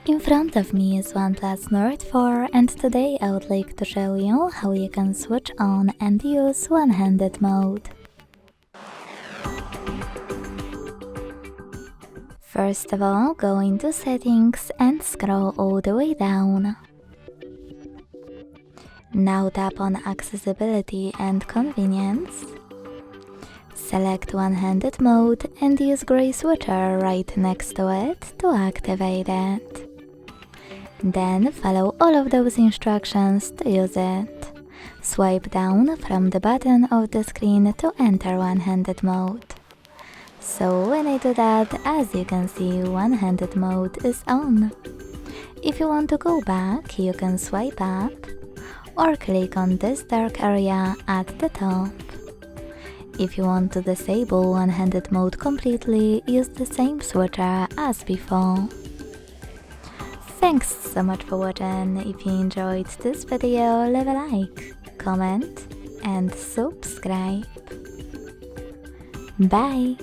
In front of me is OnePlus Nord 4, and today I would like to show you how you can switch on and use one-handed mode. First of all, go into Settings and scroll all the way down. Now tap on Accessibility and Convenience. Select one-handed mode and use gray switcher right next to it to activate it. Then follow all of those instructions to use it. Swipe down from the bottom of the screen to enter one-handed mode. So when I do that, as you can see, one-handed mode is on. If you want to go back, you can swipe up or click on this dark area at the top. If you want to disable one-handed mode completely, use the same switcher as before. Thanks so much for watching. If you enjoyed this video, leave a like, comment and subscribe. Bye!